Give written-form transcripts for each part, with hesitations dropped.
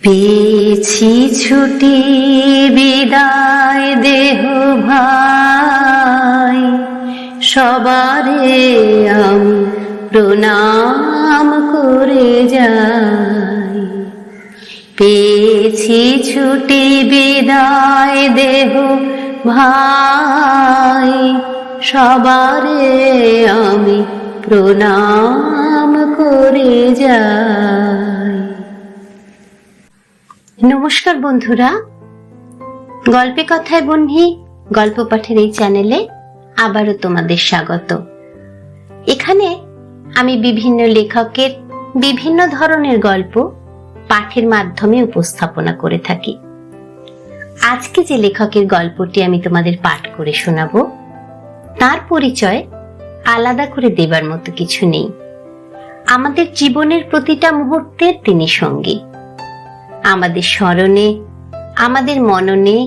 পেয়েছি ছুটি বিদায় দেহ ভাই, সবারে আমি প্রণাম করে যাই। পেয়েছি ছুটি বিদায় দেহ ভাই, সবারে আমি প্রণাম করে যাই। নমস্কার বন্ধুরা, গল্পে কথায় বন্ধি গল্প পাঠের এই চ্যানেলে আবারও তোমাদের স্বাগত। এখানে আমি বিভিন্ন লেখকের বিভিন্ন ধরনের গল্প পাঠের মাধ্যমে উপস্থাপনা করে থাকি। আজকে যে লেখকের গল্পটি আমি তোমাদের পাঠ করে শোনাবো, তার পরিচয় আলাদা করে দেবার মতো কিছু নেই। আমাদের জীবনের প্রতিটা মুহূর্তের তিনি সঙ্গী, আমাদের স্মরণে, আমাদের মননে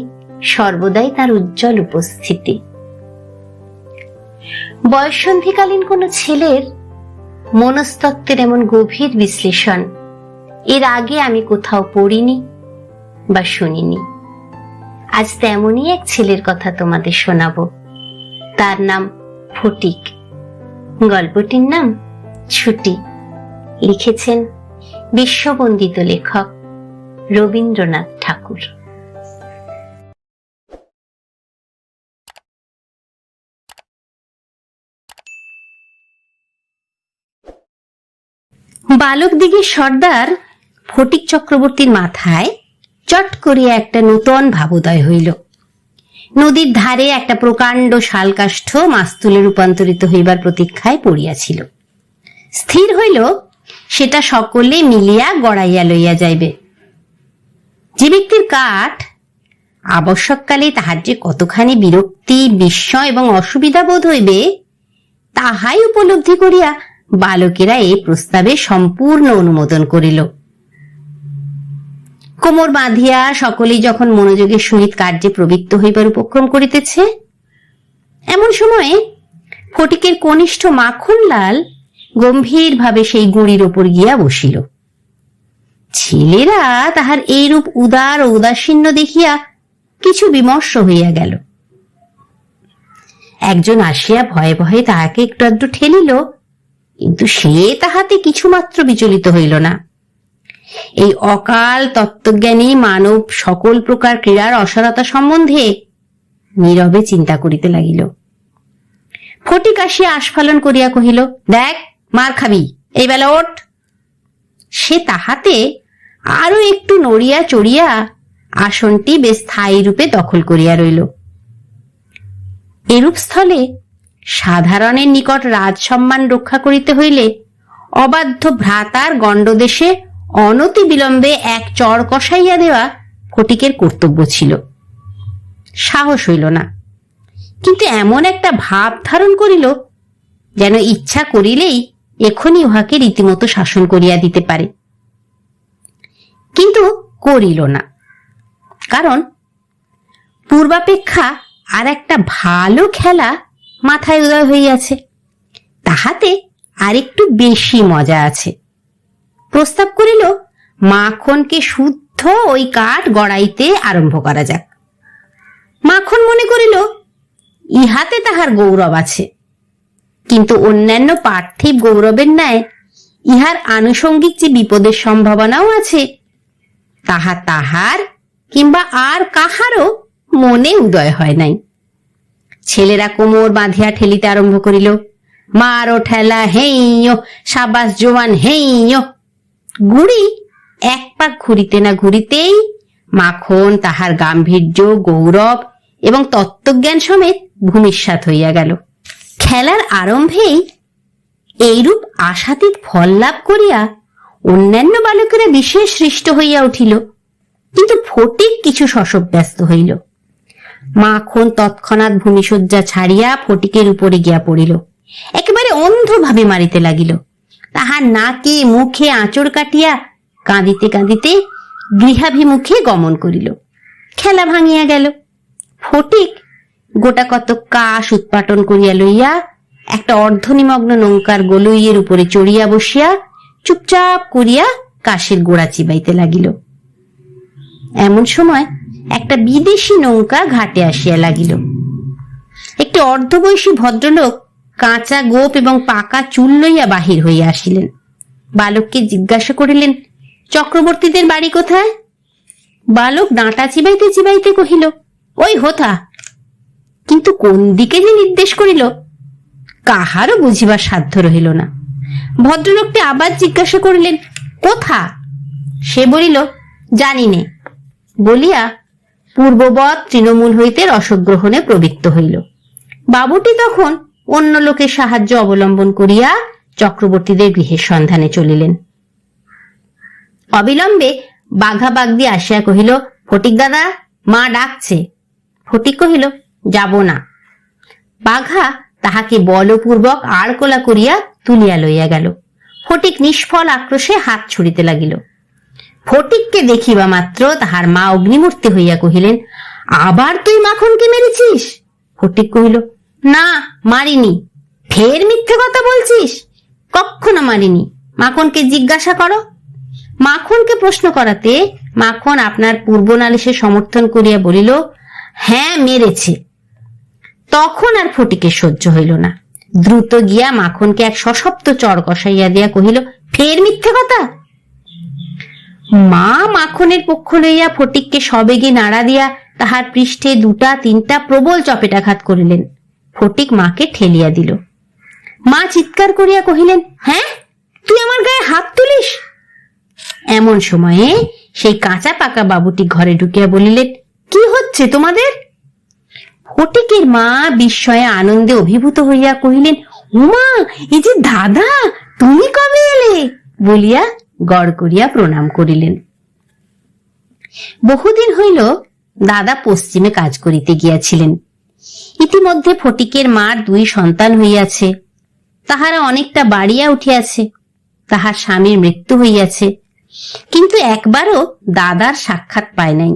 সর্বদাই তার উজ্জ্বল উপস্থিতি। বয়ঃসন্ধিকালীন কোনো ছেলের মনস্তত্ত্বের এমন গভীর বিশ্লেষণ এর আগে আমি কোথাও পড়িনি বা শুনিনি। আজ তেমনই এক ছেলের কথা তোমাদের শোনাবো। তার নাম ফটিক। গল্পটির নাম ছুটি। লিখেছেন বিশ্ববন্দিত লেখক রবীন্দ্রনাথ ঠাকুর। বালক দিঘির সর্দার ফটিক চক্রবর্তীর মাথায় চট করিয়া একটা নূতন ভাবোদয় হইল। নদীর ধারে একটা প্রকাণ্ড শালকাষ্ঠ মাস্তুলে রূপান্তরিত হইবার প্রতীক্ষায় পড়িয়াছিল। স্থির হইল সেটা সকলে মিলিয়া গড়াইয়া লইয়া যাইবে। যে ব্যক্তির কাঠ আবশ্যককালে তাহার যে কতখানি বিরক্তি, বিস্ময় এবং অসুবিধা বোধ হইবে, তাহাই উপলব্ধি করিয়া বালকেরা এই প্রস্তাবে সম্পূর্ণ অনুমোদন করিল। কোমর বাঁধিয়া সকলেই যখন মনোযোগের সহিত কার্যে প্রবৃত্ত হইবার উপক্রম করিতেছে, এমন সময়ে ফটিকের কনিষ্ঠ মাখনলাল গম্ভীরভাবে সেই গুঁড়ির ওপর গিয়া বসিল। ছেলেরা তাহার এইরূপ উদার ও উদাসীন্য দেখিয়া কিছু বিমর্ষ হইয়া গেল। একজন আসিয়া ভয়ে ভয়ে তাহাকে একটু আধটু ঠেলিল, কিন্তু সে তাহাতে কিছুমাত্র বিচলিত হইল না। এই অকাল তত্ত্বজ্ঞানী মানব সকল প্রকার ক্রীড়ার অসারতা সম্বন্ধে নীরবে চিন্তা করিতে লাগিল। ফটিক আসিয়া আস্ফালন করিয়া কহিল, দেখ, মার খাবি, এই বেলা ওঠ। সে তাহাতে আরো একটু নড়িয়া চড়িয়া আসনটি বেশ স্থায়ী রূপে দখল করিয়া রইল। এরূপ স্থলে সাধারণের নিকট রাজসম্মান রক্ষা করিতে হইলে অবাধ্য ভ্রাতার গণ্ডদেশে অনতি বিলম্বে এক চড় কষাইয়া দেওয়া ফটিকের কর্তব্য ছিল। সাহস হইল না, কিন্তু এমন একটা ভাব ধারণ করিল যেন ইচ্ছা করিলেই এখনই উহাকে রীতিমতো শাসন করিয়া দিতে পারে। কিন্তু করিল না, কারণ পূর্বাপেক্ষা আর একটা ভালো খেলা মাথায় উদয় হইয়াছে, তাহাতে আর একটু বেশি মজা আছে। প্রস্তাব করিল, মাখনকে শুদ্ধ ওই কাঠ গড়াইতে আরম্ভ করা যাক। মাখন মনে করিল ইহাতে তাহার গৌরব আছে, কিন্তু অন্যান্য পার্থিব গৌরবের ন্যায় ইহার আনুষঙ্গিক যে বিপদের সম্ভাবনাও আছে, তাহা তাহার কিংবা আর কাহারও মনে উদয় হয় নাই। ছেলেরা কোমর বাঁধিয়া ঠেলিতে আরম্ভ করিল, মারো ঠেলা, হেইয়ো, সাবাস জোয়ান, হেইয়ো। গুড়ি এক পাক ঘুরিতে না ঘুরিতেই মাখন তাহার গাম্ভীর্য, গৌরব এবং তত্ত্বজ্ঞান সমেত ভূমিষ্যাৎ হইয়া গেল। খেলার আরম্ভেই এইরূপ আশাতীত ফল লাভ করিয়া অন্যান্য বালকেরা বিশেষ হৃষ্ট হইয়া উঠিল, কিন্তু ফটিক কিছু শশব ব্যস্ত হইল। মাখন তৎক্ষণাৎ ভূমিশয্যা ছাড়িয়া ফটিকের উপরে গিয়া পড়িল, একেবারে অন্ধভাবে মারিতে লাগিল। তাহার নাকে মুখে আঁচড় কাটিয়া কাঁদিতে কাঁদিতে গৃহাভিমুখে গমন করিল। খেলা ভাঙিয়া গেল। ফটিক গোটা কত কাশ উৎপাটন করিয়া লইয়া একটা অর্ধনিমগ্ন নৌকার গলইয়ের উপরে চড়িয়া বসিয়া চুপচাপ করিয়া কাশের গোড়া চিবাইতে লাগিল। এমন সময় একটা বিদেশি নৌকা ঘাটে আসিয়া লাগিল। একটি অর্ধবয়সী ভদ্রলোক কাঁচা গোপ এবং পাকা চুল লইয়া বাহির হইয়া আসিলেন। বালককে জিজ্ঞাসা করিলেন, চক্রবর্তীদের বাড়ি কোথায়? বালক ডাঁটা চিবাইতে চিবাইতে কহিল, ওই হোথা। কিন্তু কোন দিকে যে নির্দেশ করিল কাহারও বুঝিবার সাধ্য রহিল না। ভদ্রলোকটি আবার জিজ্ঞাসা করিলেন, কোথা? সে বলিল, জানি নে বলিয়া পূর্ববৎ তৃণমূল হইতে রসগ্রহণে প্রবৃত্ত হইল। বাবুটি তখন অন্য লোকের সাহায্য অবলম্বন করিয়া চক্রবর্তীদের গৃহের সন্ধানে চলিলেন। অবিলম্বে বাঘা বাগদি আসিয়া কহিল, ফটিক দাদা, মা ডাকছে। ফটিক কহিল, যাব না। বাঘা তাহাকে বলপূর্বক আড়কোলা করিয়া তুলিয়া লইয়া গেল। ফটিক নিষ্ফল আক্রোশে হাত ছুড়িতে লাগিল। ফটিককে দেখিবা মাত্র তাহার মা অগ্নিমূর্তি হইয়া কহিলেন, আবার তুই মাখনকে মেরেছিস? ফটিক কহিল, না, মারিনি। ফের মিথ্যে কথা বলছিস? কখনো মারিনি, মাখনকে জিজ্ঞাসা করো। মাখনকে প্রশ্ন করাতে মাখন আপনার পূর্ব নালিশে সমর্থন করিয়া বলিল, হ্যাঁ মেরেছে। তখন আর ফটিকের সহ্য হইল না। দ্রুত গিয়া মাখনকে এক সশব্দ চড় কষাইয়া দিয়া কহিল, ফের মিথ্যে কথা। মা মাখনের পক্ষ লইয়া ফটিককে সবেগে নাড়া দিয়া তাহার পৃষ্ঠে দুটা তিনটা প্রবল চপেটাঘাত করিলেন। ফটিক মাকে ঠেলিয়া দিল। মা চিৎকার করিয়া কহিলেন, হ্যাঁ, তুই আমার গায়ে হাত তুলিস? এমন সময়ে সেই কাঁচা পাকা বাবুটি ঘরে ঢুকিয়া বলিলেন, কি হচ্ছে তোমাদের? ফটিকের মা বিস্ময়ে আনন্দে অভিভূত হইয়া কহিলেন, উমা, এই যে দাদা, তুমি কবে এলে? বলিয়া গড় করিয়া প্রণাম করিলেন। বহুদিন হইল দাদা পশ্চিমে কাজ করিতে গিয়াছিলেন। ইতিমধ্যে ফটিকের মার 2 সন্তান হইয়াছে। তাহারা অনেকটা বাড়িয়া উঠিয়াছে। তাহার স্বামীর মৃত্যু হইয়াছে, কিন্তু একবারও দাদার সাক্ষাৎ পায় নাই।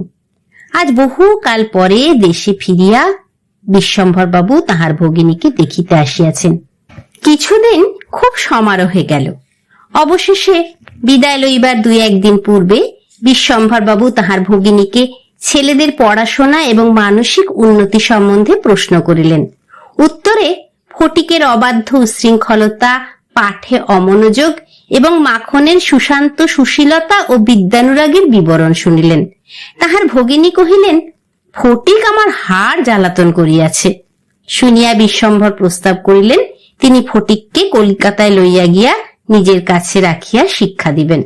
আজ বহু কাল পরে দেশে ফিরিয়া বিশ্বম্ভর বাবু তাহার ভগিনীকে দেখিতে আসিয়াছেন। কিছুদিন খুব সমারোহে গেল। অবশেষে বিদায় লইবার 2-1 দিন পূর্বে বিশ্বম্ভর বাবু তাহার ভগিনীকে ছেলেদের পড়াশোনা এবং মানসিক উন্নতি সম্বন্ধে প্রশ্ন করিলেন। উত্তরে ফটিকের অবাধ্য উচ্ছৃঙ্খলতা, পাঠে অমনোযোগ এবং মাখনের সুশান্ত সুশীলতা ও বিদ্যানুরাগের বিবরণ শুনিলেন। তাহার ভগিনী কহিলেন, ফটিক আমার হাড় জ্বালাতন করিয়াছে। শুনিয়া বিশ্বম্ভর প্রস্তাব করিলেন তিনি ফটিককে কলিকাতায় লইয়া গিয়া নিজের কাছে রাখিয়া শিক্ষা দিবেন।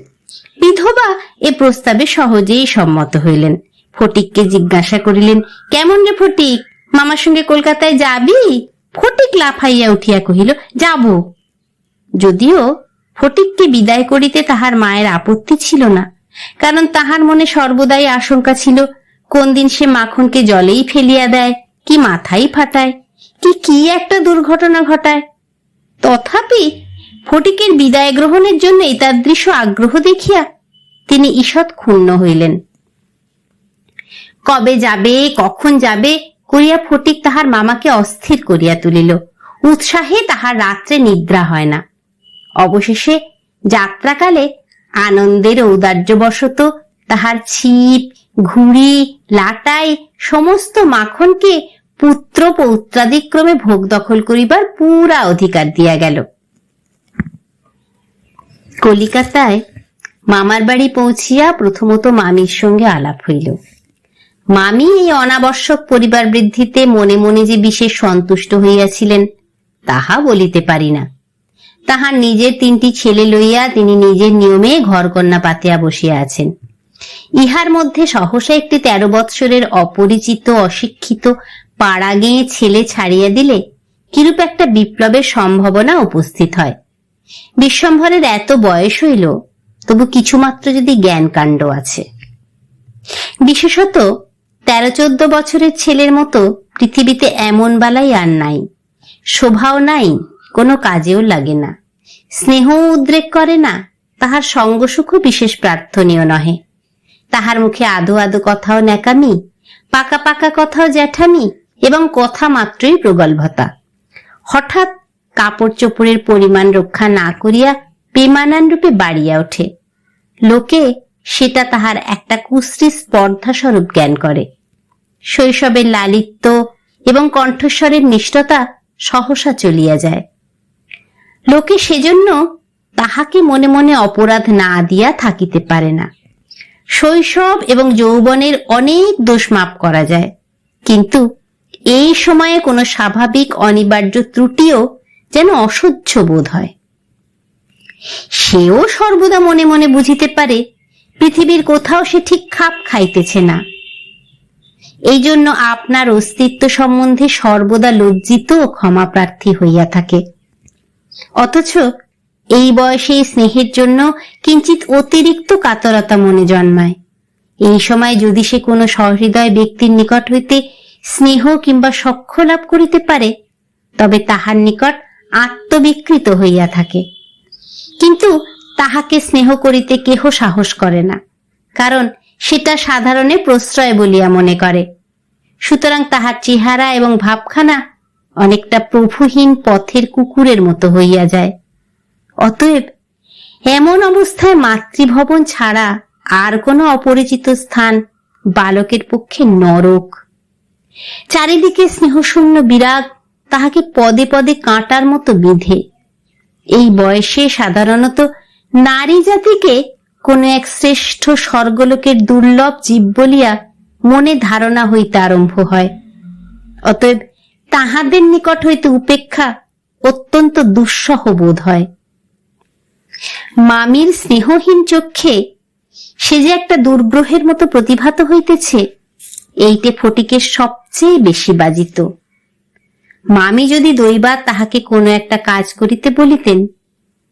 বিধবা এ প্রস্তাবে সহজেই সম্মত হইলেন। ফটিককে জিজ্ঞাসা করিলেন, কেমন রে ফটিক, মামার সঙ্গে কলকাতায় যাবি? ফটিক লাফাইয়া উঠিয়া কহিল, যাব। যদিও ফটিককে বিদায় করিতে তাহার মায়ের আপত্তি ছিল না, কারণ তাহার মনে সর্বদাই আশঙ্কা ছিল কোন দিন সে মাখনকে জলেই ফেলিয়া দেয়, কি মাথাই ফাটায়, কি একটা দুর্ঘটনা ঘটায়। তথাপি ফটিকের বিদায় গ্রহণের জন্য এতাদৃশ আগ্রহ দেখিয়া তিনি ঈষৎ ক্ষুণ্ণ হইলেন। কবে যাবে, কখন যাবে করিয়া ফটিক তাহার মামাকে অস্থির করিয়া তুলিল। উৎসাহে তাহার রাত্রে নিদ্রা হয় না। অবশেষে যাত্রাকালে আনন্দের ঔদার্যবশত তাহার ছিপ, ঘুড়ি, লাটাই সমস্ত মাখনকে পুত্র পৌত্রাদিক্রমে ভোগ দখল করিবার পুরা অধিকার দিয়া গেল। কলিকাতায় মামার বাড়ি পৌঁছিয়া প্রথমত মামির সঙ্গে আলাপ হইল। মামি এই অনাবশ্যক পরিবার বৃদ্ধিতে মনে মনে যে বিশেষ সন্তুষ্ট হইয়াছিলেন তাহা বলিতে পারি না। তাহার নিজের 3টি ছেলে লইয়া তিনি নিজের নিয়মে ঘরকন্যা পাতিয়া বসিয়া আছেন। ইহার মধ্যে সহসা একটি 13 বৎসরের অপরিচিত অশিক্ষিত পাড়া গেঁয়ে ছেলে ছাড়িয়া দিলে কিরূপ একটা বিপ্লবের সম্ভাবনা উপস্থিত হয়। বিশ্বম্ভরের এত বয়স হইল, তবু কিছুমাত্র যদি জ্ঞান কাণ্ড আছে। বিশেষত 13-14 বছরের ছেলের মতো পৃথিবীতে এমন বালাই আর নাই। শোভাও নাই, কোনো কাজেও লাগে না, স্নেহ উদ্রেক করে না, তাহার সঙ্গ সুখ বিশেষ প্রার্থনীয় নহে। তাহার মুখে আদো আদো কথাও ন্যাকামি, পাকা পাকা কথাও জ্যাঠামি এবং কথা মাত্রই প্রগল্ভতা। হঠাৎ কাপড় চোপড়ের পরিমাণ রক্ষা না করিয়া বেমানান রূপে বাড়িয়া ওঠে। লোকে সেটা তাহার একটা কুশ্রী স্পর্ধা স্বরূপ জ্ঞান করে। শৈশবের লালিত্য এবং কণ্ঠস্বরের নিষ্ঠতা সহসা চলিয়া যায়। লোকে সেজন্য তাহাকে মনে মনে অপরাধ না দিয়া থাকিতে পারে না। শৈশব এবং যৌবনের অনেক দোষ মাপ করা যায়, কিন্তু এই সময়ে কোনো স্বাভাবিক অনিবার্য ত্রুটিও যেন অসহ্য বোধ হয়। সেও সর্বদা মনে মনে বুঝিতে পারে পৃথিবীর কোথাও সে ঠিক খাপ খাইতেছে না। এই জন্য আপনার অস্তিত্ব সম্বন্ধে সর্বদা লজ্জিত ও ক্ষমাপ্রার্থী হইয়া থাকে। অথচ এই বয়সে স্নেহের জন্য কিঞ্চিত অতিরিক্ত কাতরতা মনে জন্মায়। এই সময় যদি সে কোনো সহৃদয় ব্যক্তির নিকট হইতে স্নেহ কিংবা সখ্য লাভ করিতে পারে, তবে তাহার নিকট আত্মবিকৃত হইয়া থাকে। কিন্তু তাহাকে স্নেহ করিতে কেহ সাহস করে না, কারণ সেটা সাধারণে প্রশ্রয় বলিয়া মনে করে। সুতরাং তাহার চেহারা এবং ভাবখানা অনেকটা প্রভুহীন পথের কুকুরের মতো হইয়া যায়। অতএব এমন অবস্থায় মাতৃভবন ছাড়া আর কোনো অপরিচিত স্থান বালকের পক্ষে নরক। চারিদিকে স্নেহশূন্য বিরাগ তাহাকে পদে পদে কাঁটার মতো বিঁধে। এই বয়সে সাধারণত নারী জাতিকে কোন এক শ্রেষ্ঠ স্বর্গলোকের দুর্লভ জীব বলিয়া মনে ধারণা হইতে আরম্ভ হয়। অতএব তাহাদের নিকট হইতে উপেক্ষা অত্যন্ত দুঃসহ বোধ হয়। মামির স্নেহহীন চক্ষে সে যে একটা দুর্গ্রহের মতো প্রতিভাত হইতেছে, এইটে ফটিকের সবচেয়ে বেশি বাজিত। মামি যদি দৈবাৎ তাহাকে কোনো একটা কাজ করিতে বলিতেন,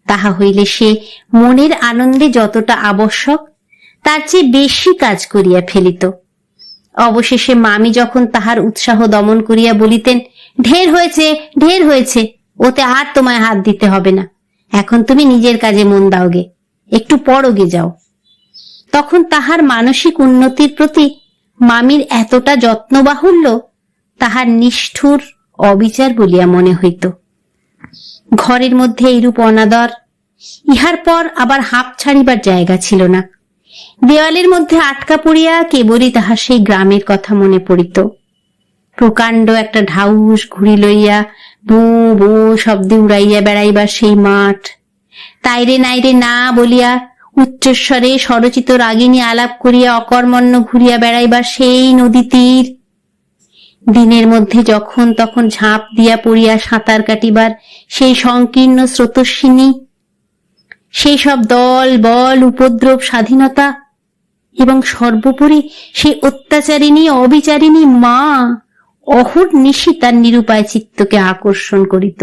তাহা হইলে সে মনের আনন্দে যতটা আবশ্যক তার চেয়ে বেশি কাজ করিয়া ফেলিত। অবশেষে মামি যখন তাহার উৎসাহ দমন করিয়া বলিতেন, ঢের হয়েছে, ঢের হয়েছে, ওতে আর তোমায় হাত দিতে হবে না, এখন তুমি নিজের কাজে মন দাওগে, একটু পরগে যাও, তখন তাহার মানসিক উন্নতির প্রতি মামির এতটা যত্নবাহুল্য তাহার নিষ্ঠুর অবিচার বলিয়া মনে হইত। ঘরের মধ্যে এইরূপ অনাদর, ইহার পর আবার হাঁপ ছাড়িবার জায়গা ছিল না। দেওয়ালের মধ্যে আটকা পড়িয়া কেবলই তাহার সেই গ্রামের কথা মনে পড়িত। প্রকাণ্ড একটা ঢাউস ঘুড়ি লইয়া বো বো শব্দে উড়াইয়া বেড়াইবার সেই মাঠ, তাইরে নাইরে না বলিয়া উচ্চস্বরে স্বরচিত রাগিনী আলাপ করিয়া অকর্মণ্য ঘুরিয়া বেড়াইবার সেই নদী তীর, দিনের মধ্যে যখন তখন ঝাঁপ দিয়া পড়িয়া সাঁতার কাটিবার সেই সংকীর্ণ স্রোতস্বিনী, সেই সব দল বল উপদ্রব স্বাধীনতা, এবং সর্বোপরি সেই অত্যাচারিণী অবিচারিণী মা অহর্নিশি তার নিরুপায় চিত্তকে আকর্ষণ করিত।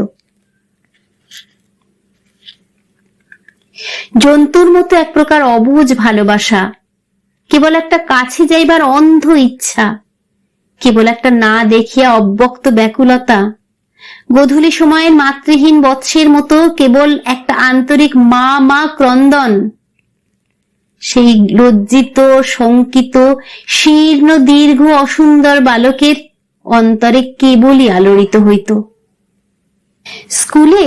জন্তুর মতো এক প্রকার অবুঝ ভালোবাসা, কেবল একটা কাছে যাইবার অন্ধ ইচ্ছা, কেবল একটা না দেখিয়া অব্যক্ত ব্যাকুলতা, গোধূলি সময়ের মাতৃহীন বৎসের মতো কেবল একটা আন্তরিক মা মা ক্রন্দন, সেই লজ্জিত শঙ্কিত শীর্ণ দীর্ঘ অসুন্দর বালকের অন্তরে কেবলই আলোড়িত হইত। স্কুলে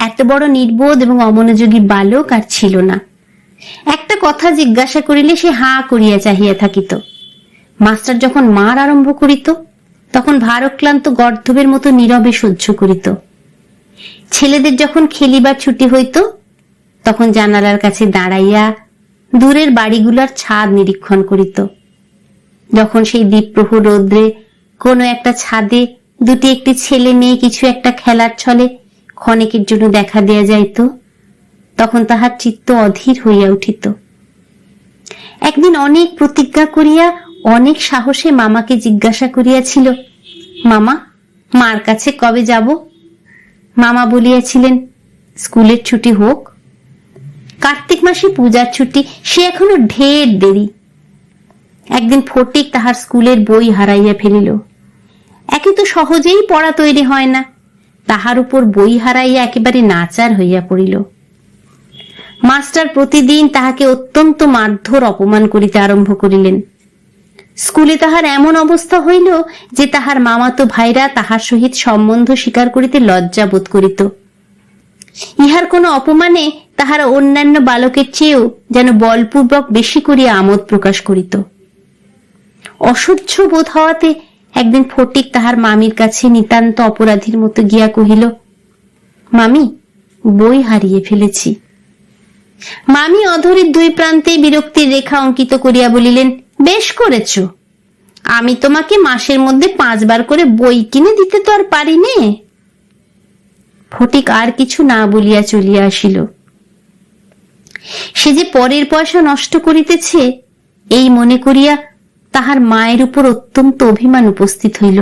এত বড় নির্বোধ এবং অমনোযোগী বালক আর ছিল না। একটা কথা জিজ্ঞাসা করিলে সে হাঁ করিয়া চাহিয়া থাকিত। মাস্টার যখন মার আরম্ভ করিত, তখন ভারক্লান্ত গর্ধবের মতো নীরবে সহ্য করিত। ছেলেদের যখন খেলিবার ছুটি হইত, তখন জানালার কাছে দাঁড়াইয়া দূরের বাড়িগুলার ছাদ নিরীক্ষণ করিত। যখন সেই দ্বীপ্রহর রৌদ্রে কোনো একটা ছাদে দুটি একটি ছেলে মেয়ে কিছু একটা খেলার ছলে ক্ষণেকের জন্য দেখা দেয়া যাইত, তখন তাহার চিত্ত অধীর হইয়া উঠিত। একদিন অনেক প্রতিজ্ঞা করিয়া অনেক সাহসে মামাকে জিজ্ঞাসা করিয়াছিল, মামা, মার কাছে কবে যাব? মামা বলিয়াছিলেন, স্কুলের ছুটি হোক। কার্তিক মাসে পূজার ছুটি, সে এখনো ঢের দেরি। একদিন ফটিক তাহার স্কুলের বই হারাইয়া ফেলিল। একে তো সহজেই পড়া তৈরি হয় না, তাহার উপর বই হারাইয়া একেবারে নাচার হইয়া পড়িল। মাস্টার প্রতিদিন তাহাকে অত্যন্ত মারধর অপমান করিতে আরম্ভ করিলেন। স্কুলে তাহার এমন অবস্থা হইল যে তাহার মামাতো ভাইরা তাহার সহিত সম্বন্ধ স্বীকার করিতে লজ্জা বোধ করিত। ইহার কোনো অপমানে তাহারা অন্যান্য বালকের চেয়েও যেন বলপূর্বক বেশি করিয়া আমোদ প্রকাশ করিত। অসহ্য বোধ হওয়াতে একদিন ফটিক তাহার মামির কাছে নিতান্ত অপরাধীর মতো গিয়া কহিল, মামি, বই হারিয়ে ফেলেছি। মামি অধরের দুই প্রান্তে বিরক্তির রেখা অঙ্কিত করিয়া বলিলেন, বেশ করেছ, আমি তোমাকে মাসের মধ্যে 5 বার করে বই কিনে দিতে তো আর পারি নে। ফটিক আর কিছু না বলিয়া চলিয়া আসিল। সে যে পরের পয়সা নষ্ট করিতেছে এই মনে করিয়া তাহার মায়ের উপর অত্যন্ত অভিমান উপস্থিত হইল।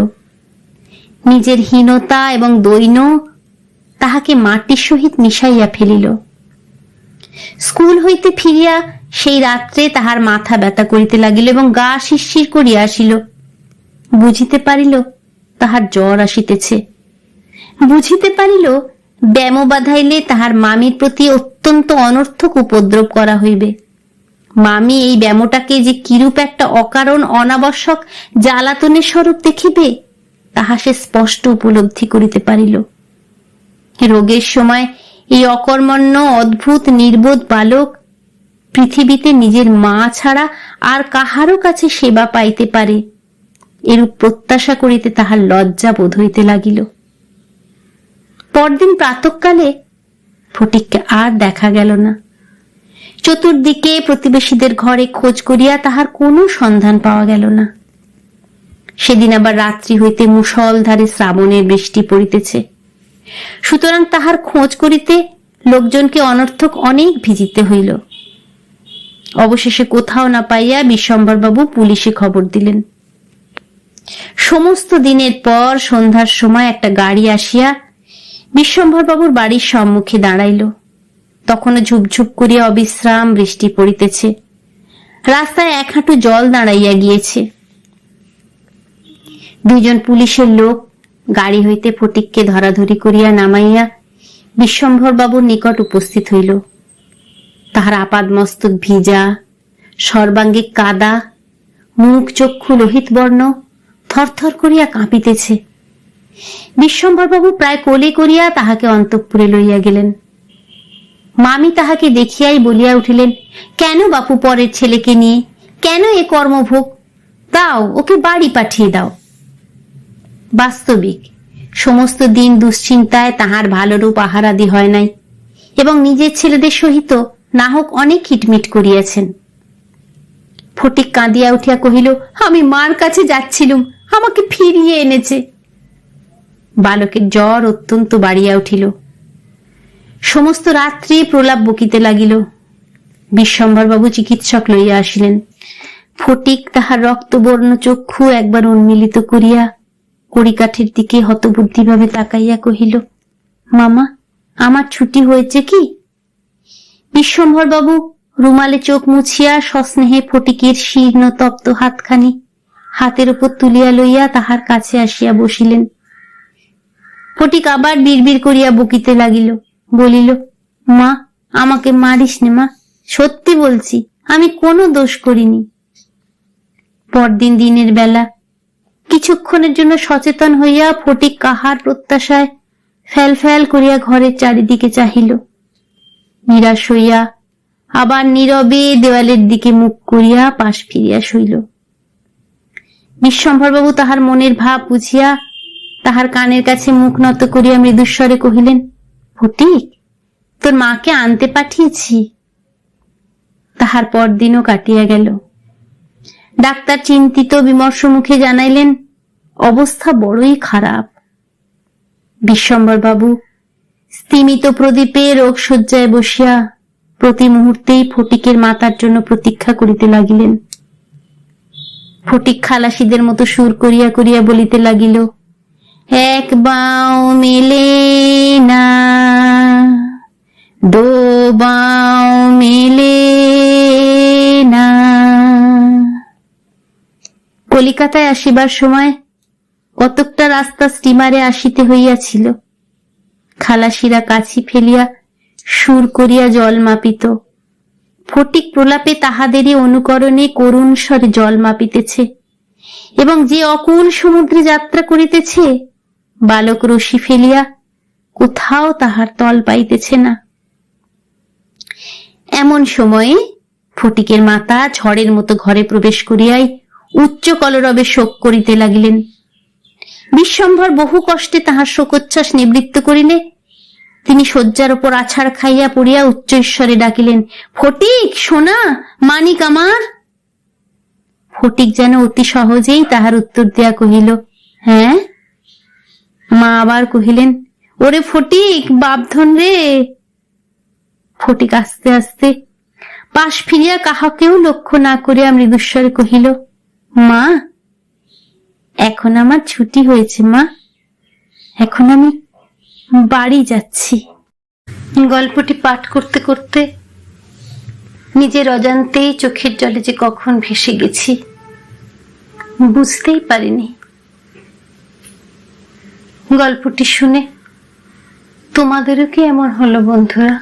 নিজের হীনতা এবং দৈন্য তাহাকে মাটির সহিত মিশাইয়া ফেলিল। স্কুল হইতে ফিরিয়া সেই রাত্রে তাহার মাথা ব্যথা করিতে লাগিল এবং গা শিরশির করিয়া আসিল। বুঝিতে পারিল তাহার জ্বর আসিতেছে। বুঝিতে পারিল ব্যামো বাঁধাইলে তাহার মামির প্রতি অত্যন্ত অনর্থক উপদ্রব করা হইবে। মামি এই ব্যামোটাকে যে কিরূপ একটা অকারণ অনাবশ্যক জ্বালাতনের স্বরূপ দেখিবে তাহা সে স্পষ্ট উপলব্ধি করিতে পারিল। রোগের সময় এই অকর্মণ্য অদ্ভুত নির্বোধ বালক পৃথিবীতে নিজের মা ছাড়া আর কাহারও কাছে সেবা পাইতে পারে এরূপ প্রত্যাশা করিতে তাহার লজ্জা বোধ হইতে লাগিল। পরদিন প্রাতঃকালে ফটিককে আর দেখা গেল না। চতুর্দিকে প্রতিবেশীদের ঘরে খোঁজ করিয়া তাহার কোনো সন্ধান পাওয়া গেল না। সেদিন আবার রাত্রি হইতে মুষলধারে শ্রাবণের বৃষ্টি পড়িতেছে, সুতরাং তাহার খোঁজ করিতে লোকজনকে অনর্থক অনেক ভিজিতে হইল। অবশেষে কোথাও না পাইয়া বিশ্বম্ভরবাবু পুলিশে খবর দিলেন। সমস্ত দিনের পর সন্ধ্যার সময় একটা গাড়ি আসিয়া বিশ্বম্ভরবাবুর বাড়ির সম্মুখে দাঁড়াইল। তখনও ঝুপঝুপ করিয়া অবিশ্রাম বৃষ্টি পড়িতেছে। রাস্তায় 1 হাঁটু জল দাঁড়াইয়া গিয়েছে। 2 জন পুলিশের লোক গাড়ি হইতে ফটিককে ধরাধরি করিয়া নামাইয়া বিশ্বম্ভরবাবুর নিকট উপস্থিত হইল। তাহার আপাদমস্তক ভিজা, সর্বাঙ্গে কাদা, মুখ চক্ষু লোহিত বর্ণ, থরথর করিয়া কাঁপিতেছে। বিশ্বম্ভরবাবু প্রায় কোলে করিয়া তাহাকে অন্তঃপুরে লইয়া গেলেন। মামি তাহাকে দেখিয়াই বলিয়া উঠিলেন, কেন বাপু পরের ছেলেকে নিয়ে, কেন এ কর্মভোগ? দাও, ওকে বাড়ি পাঠিয়ে দাও। বাস্তবিক সমস্ত দিন দুশ্চিন্তায় তাহার ভালোরূপ আহারাদি হয় নাই এবং নিজের ছেলেদের সহিত না হোক অনেক হিটমিট করিয়াছেন। ফটিক কাঁদিয়া উঠিয়া কহিল, আমি মার কাছে যাচ্ছিলুম, আমাকে ফিরিয়ে এনেছে। বালকের জ্বর অত্যন্ত বাড়িয়া উঠিল। সমস্ত রাত্রি প্রলাপ বকিতে লাগিল। বিশ্বম্ভরবাবু চিকিৎসক লইয়া আসিলেন। ফটিক তাহার রক্তবর্ণ চক্ষু একবার উন্মিলিত করিয়া কড়িকাঠের দিকে হতবুদ্ধিভাবে তাকাইয়া কহিল, মামা, আমার ছুটি হয়েছে কি? বিশ্বম্ভরবাবু রুমালে চোখ মুছিয়া সস্নেহে ফটিকের শীর্ণ তপ্ত হাতখানি হাতের উপর তুলিয়া লইয়া তাহার কাছে আসিয়া বসিলেন। ফটিক আবার বিড়বিড় করিয়া বকিতে লাগিল। বলিল, মা, আমাকে মারিস নে মা, সত্যি বলছি, আমি কোনো দোষ করিনি। পরদিন দিনের বেলা কিছুক্ষণের জন্য সচেতন হইয়া ফটিক কাহার প্রত্যাশায় ফ্যাল ফ্যাল করিয়া ঘরের চারিদিকে চাহিল। নিরাশ হইয়া আবার নীরবে দেওয়ালের দিকে মুখ করিয়া পাশ ফিরিয়া শুইল। বিশ্বম্ভরবাবু তাহার মনের ভাব বুঝিয়া তাহার কানের কাছে মুখ নত করিয়া মৃদুস্বরে কহিলেন, ফটিক, তোর মাকে আনতে পাঠিয়েছি। তাহার পরদিনও কাটিয়া গেল। ডাক্তার চিন্তিত বিমর্ষ মুখে জানাইলেন, অবস্থা বড়ই খারাপ। বিশ্বম্ভরবাবু স্তিমিত প্রদীপে রোগশয্যায় বসিয়া প্রতি মুহূর্তেই ফটিকের মাতার জন্য প্রতীক্ষা করিতে লাগিলেন। ফটিক খালাসিদের মতো সুর করিয়া করিয়া বলিতে লাগিল, এক বাও মেলে না, দো বাও মেলে না। কলিকাতায় আসিবার সময় কতকটা রাস্তা স্টিমারে আসিতে হইয়াছিল। খালাসিরা কাছি ফেলিয়া সুর করিয়া জল মাপিত। ফটিক প্রলাপে তাহাদেরই অনুকরণে করুণ স্বরে জল মাপিতেছে এবং যে অকুল সমুদ্রে যাত্রা করিতেছে বালক রশি ফেলিয়া কোথাও তাহার তল পাইতেছে না। এমন সময়ে ফটিকের মাতা ঝড়ের মতো ঘরে প্রবেশ করিয়াই উচ্চ কলরবে শোক করিতে লাগিলেন। বিশ্বম্ভর বহু কষ্টে তাহার শোকোচ্ছ্বাস নিবৃত্ত করিলে তিনি শয্যার উপর আছাড় খাইয়া পড়িয়া উচ্চ ঈশ্বরে ডাকিলেন, ফটিক সোনা, মানিক আমার। ফটিক যেন অতি সহজেই তাহার উত্তর দিয়া কহিল, হ্যাঁ। মা আবার কহিলেন, ওরে ফটিক, বাপধন রে। ফটিক আস্তে আস্তে পাশ ফিরিয়া কাহাকেও লক্ষ্য না করিয়া মৃদুস্বরে কহিল, মা, এখন আমার ছুটি হয়েছে মা, এখন আমি বাড়ি যাচ্ছি। গল্পটি পাঠ করতে করতে নিজের অজান্তেই চোখের জলে যে কখন ভেসে গেছি বুঝতেই পারিনি। গল্পটি শুনে তোমাদেরও কি এমন হলো বন্ধুরা?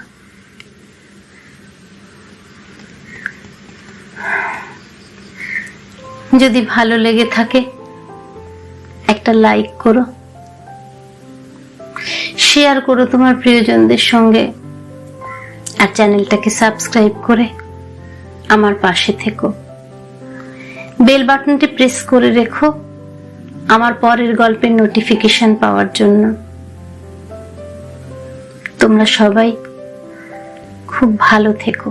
যদি ভালো লেগে থাকে একটা লাইক করো, শেয়ার করো তোমার প্রিয়জনদের সঙ্গে, আর চ্যানেলটাকে সাবস্ক্রাইব করে আমার পাশে থেকো। বেল বাটনটি প্রেস করে রেখো আমার পরের গল্পের নোটিফিকেশন পাওয়ার জন্য। তোমরা সবাই খুব ভালো থেকো।